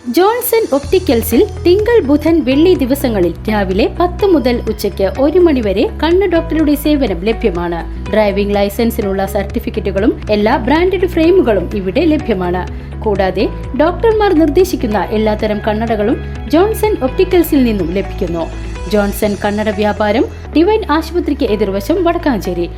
Johnson ഒപ്റ്റിക്കൽസിൽ തിങ്കൾ ബുധൻ വെള്ളി ദിവസങ്ങളിൽ രാവിലെ 10 മുതൽ ഉച്ചയ്ക്ക് 1 മണി വരെ കണ്ണ് ഡോക്ടറുടെ സേവനം ലഭ്യമാണ്. ഡ്രൈവിംഗ് ലൈസൻസിനുള്ള സർട്ടിഫിക്കറ്റുകളും എല്ലാ ബ്രാൻഡഡ് ഫ്രെയിമുകളും ഇവിടെ ലഭ്യമാണ്. കൂടാതെ ഡോക്ടർമാർ നിർദ്ദേശിക്കുന്ന എല്ലാത്തരം കണ്ണടകളും ജോൺസൺ ഒപ്റ്റിക്കൽസിൽ നിന്നും ലഭിക്കുന്നു. ജോൺസൺ കണ്ണട വ്യാപാരം ഡിവൈൻ ആശുപത്രിക്ക് എതിർവശം വടക്കാഞ്ചേരി.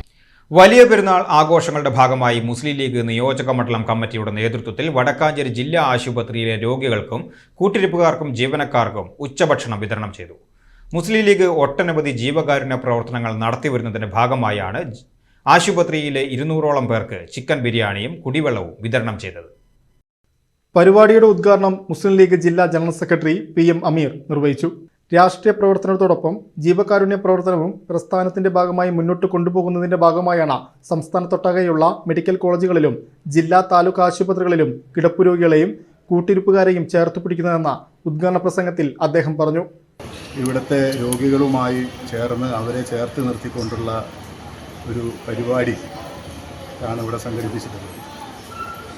വലിയ പെരുന്നാൾ ആഘോഷങ്ങളുടെ ഭാഗമായി മുസ്ലിം ലീഗ് നിയോജക മണ്ഡലം കമ്മിറ്റിയുടെ നേതൃത്വത്തിൽ വടക്കാഞ്ചേരി ജില്ലാ ആശുപത്രിയിലെ രോഗികൾക്കും കൂട്ടിരിപ്പുകാർക്കും ജീവനക്കാർക്കും ഉച്ചഭക്ഷണം വിതരണം ചെയ്തു. മുസ്ലിം ലീഗ് ഒട്ടനവധി ജീവകാരുണ്യ പ്രവർത്തനങ്ങൾ നടത്തിവരുന്നതിന്റെ ഭാഗമായാണ് ആശുപത്രിയിലെ 200ഓളം പേർക്ക് ചിക്കൻ ബിരിയാണിയും കുടിവെള്ളവും വിതരണം ചെയ്തത്. പരിപാടിയുടെ ഉദ്ഘാടനം മുസ്ലിം ലീഗ് ജില്ലാ ജനറൽ സെക്രട്ടറി PM അമീർ നിർവഹിച്ചു. രാഷ്ട്രീയ പ്രവർത്തനത്തോടൊപ്പം ജീവകാരുണ്യ പ്രവർത്തനവും പ്രസ്ഥാനത്തിന്റെ ഭാഗമായി മുന്നോട്ട് കൊണ്ടുപോകുന്നതിന്റെ ഭാഗമായാണ് സംസ്ഥാനത്തൊട്ടാകെയുള്ള മെഡിക്കൽ കോളേജുകളിലും ജില്ലാ താലൂക്ക് ആശുപത്രികളിലും കിടപ്പുരോഗികളെയും കൂട്ടിരിപ്പുകാരെയും ചേർത്ത് പിടിക്കുന്നതെന്ന ഉദ്ഘാടന പ്രസംഗത്തിൽ അദ്ദേഹം പറഞ്ഞു. ഇവിടുത്തെ രോഗികളുമായി ചേർന്ന് അവരെ ചേർത്ത് നിർത്തിക്കൊണ്ടുള്ള ഒരു പരിപാടി ആണ് ഇവിടെ സംഘടിപ്പിച്ചിട്ടുള്ളത്.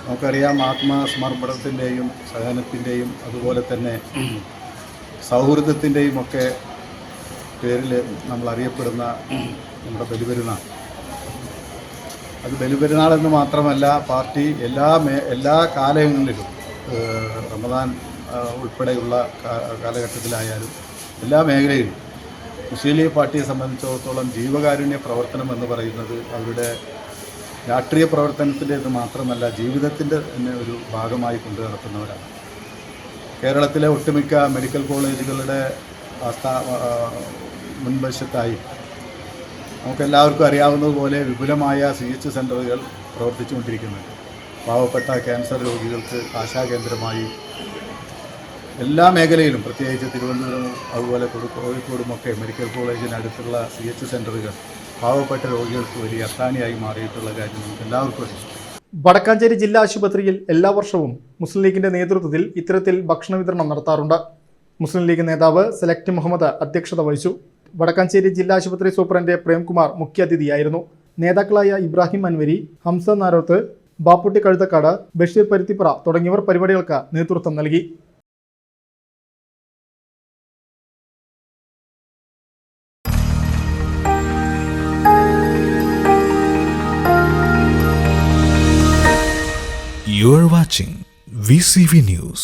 നമുക്കറിയാം, ആത്മസമർപ്പണത്തിൻ്റെയും സഹനത്തിൻ്റെയും അതുപോലെ തന്നെ സൗഹൃദത്തിൻ്റെയും ഒക്കെ പേരിൽ നമ്മൾ അറിയപ്പെടുന്ന നമ്മുടെ ബലിപെരുന്നാൾ, അത് ബലിപെരുന്നാളെന്ന് മാത്രമല്ല പാർട്ടി എല്ലാ കാലങ്ങളിലും റമദാൻ ഉൾപ്പെടെയുള്ള കാലഘട്ടത്തിലായാലും എല്ലാ മേഖലയിലും മുസ്ലിം ലീഗ് പാർട്ടിയെ സംബന്ധിച്ചിടത്തോളം ജീവകാരുണ്യ പ്രവർത്തനം എന്ന് പറയുന്നത് അവരുടെ രാഷ്ട്രീയ പ്രവർത്തനത്തിൻ്റേത് മാത്രമല്ല, ജീവിതത്തിൻ്റെ തന്നെ ഒരു ഭാഗമായി കൊണ്ടു നടത്തുന്നവരാണ്. കേരളത്തിലെ ഒട്ടുമിക്ക മെഡിക്കൽ കോളേജുകളുടെ മുൻവശത്തായി നമുക്കെല്ലാവർക്കും അറിയാവുന്നതുപോലെ വിപുലമായ CH സെൻ്ററുകൾ പ്രവർത്തിച്ചുകൊണ്ടിരിക്കുന്നുണ്ട്. പാവപ്പെട്ട ക്യാൻസർ രോഗികൾക്ക് ആശാകേന്ദ്രമായി എല്ലാ മേഖലയിലും, പ്രത്യേകിച്ച് തിരുവനന്തപുരം അതുപോലെ കോഴിക്കോടുമൊക്കെ മെഡിക്കൽ കോളേജിനടുത്തുള്ള CH സെൻ്ററുകൾ പാവപ്പെട്ട രോഗികൾക്ക് വലിയ അത്താണിയായി മാറിയിട്ടുള്ള കാര്യം നമുക്ക് എല്ലാവർക്കും അറിയാം. വടക്കാഞ്ചേരി ജില്ലാ ആശുപത്രിയിൽ എല്ലാ വർഷവും മുസ്ലിം ലീഗിന്റെ നേതൃത്വത്തിൽ ഇത്തരത്തിൽ ഭക്ഷണ വിതരണം നടത്താറുണ്ട്. മുസ്ലിം ലീഗ് നേതാവ് സെലക്ട് മുഹമ്മദ് അധ്യക്ഷത വഹിച്ചു. വടക്കാഞ്ചേരി ജില്ലാ ആശുപത്രി സൂപ്രണ്ട് പ്രേംകുമാർ മുഖ്യാതിഥിയായിരുന്നു. നേതാക്കളായ ഇബ്രാഹിം അൻവരി, ഹംസ നാരോത്ത്, ബാപ്പുട്ടി കഴുതക്കാട്, ബഷീർ പരുത്തിപ്പുറ തുടങ്ങിയവർ പരിപാടികൾക്ക് നേതൃത്വം നൽകി. You are watching VCV News.